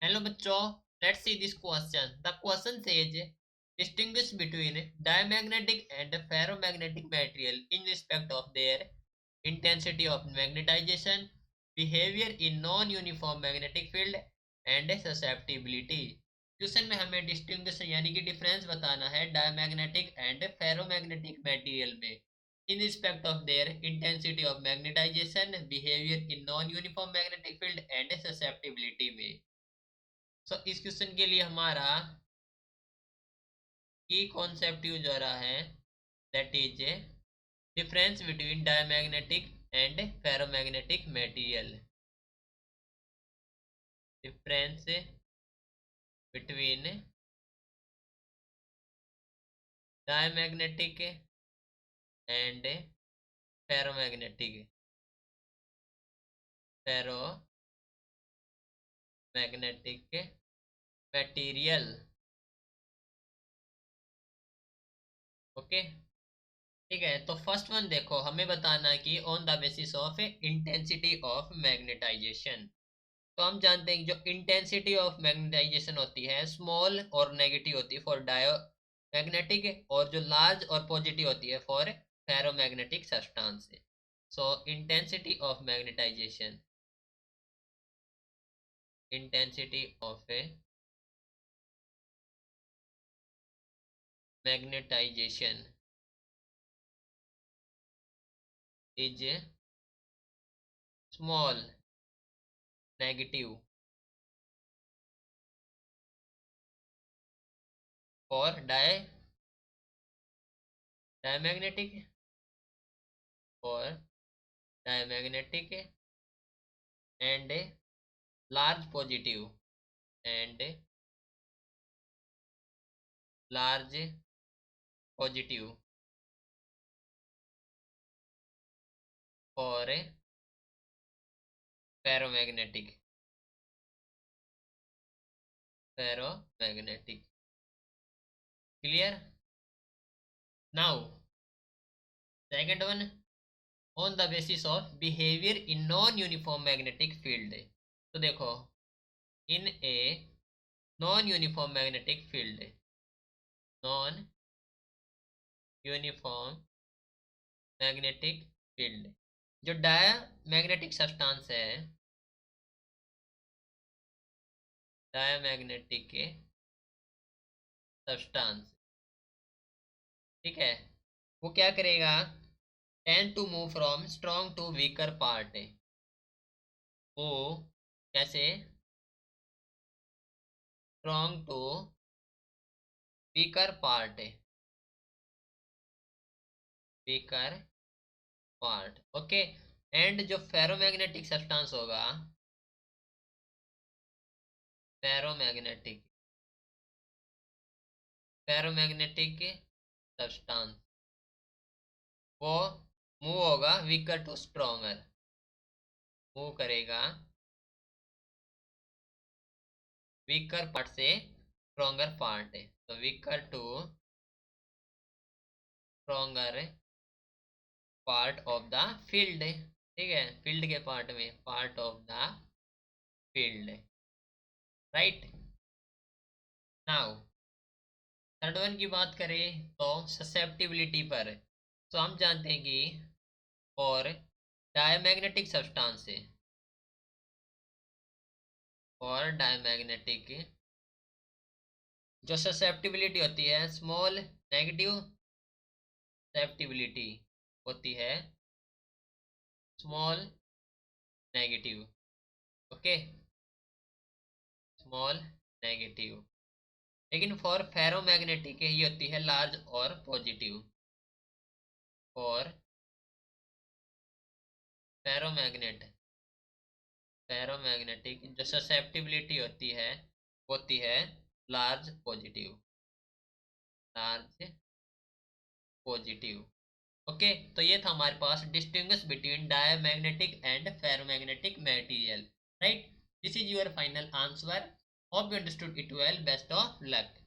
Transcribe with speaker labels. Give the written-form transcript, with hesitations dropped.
Speaker 1: Hello बच्चों, let's see this question. The question says distinguish between diamagnetic and ferromagnetic material in respect of their intensity of magnetization, behavior in non-uniform magnetic field and susceptibility. Question में हमें distinguish यानी कि difference बताना है diamagnetic and ferromagnetic material में in respect of their intensity of magnetisation, behaviour in non uniform magnetic field and susceptibility में। इस question के लिए हमारा की कॉन्सेप्ट यूज हो रहा है, that is difference between diamagnetic and ferromagnetic material. Difference between diamagnetic and ferromagnetic material. Okay, ठीक है। तो फर्स्ट वन देखो, हमें बताना है कि on the basis of intensity of magnetisation. तो हम जानते हैं कि जो इंटेंसिटी ऑफ मैग्नेटाइजेशन होती है स्मॉल और नेगेटिव होती है फॉर डायोमैग्नेटिक, और जो लार्ज और पॉजिटिव होती है for ferromagnetic substance. So intensity of magnetization, intensity of magnetization is small negative for diamagnetic and large positive and large positive for ferromagnetic clear. Now second one, on the basis of behaviour in non uniform magnetic field. तो देखो, in a non uniform magnetic field, non uniform magnetic field, जो diamagnetic substance है, diamagnetic substance, ठीक है, वो क्या करेगा, tend to move from strong to weaker part. वो कैसे, strong to weaker part, okay. And जो फेरोमैग्नेटिक सब्सटेंस होगा, फेरोमैग्नेटिक सब्सटेंस, वो मूव होगा वीकर टू स्ट्रॉन्गर, मूव करेगा वीकर पार्ट से स्ट्रॉन्गर पार्ट है। तो weaker to stronger part of the field, ठीक है, फील्ड के पार्ट में part of the field, right. Now third one की बात करें तो ससेप्टिबिलिटी पर। तो हम जानते हैं कि और डायमैग्नेटिक सब्सटेंस से, और डायमैग्नेटिक जो ससेप्टिबिलिटी होती है स्मॉल नेगेटिव ससेप्टिबिलिटी होती है small negative, okay, small negative. लेकिन फॉर फेरोमैग्नेटिक ये होती है लार्ज और पॉजिटिव। फॉर फेरोमैग्नेटिक जो ससेप्टिबिलिटी होती है लार्ज पॉजिटिव, ओके। तो ये था हमारे पास distinguish between diamagnetic and ferromagnetic material, right. This is your final answer. Hope you understood it well. Best of luck.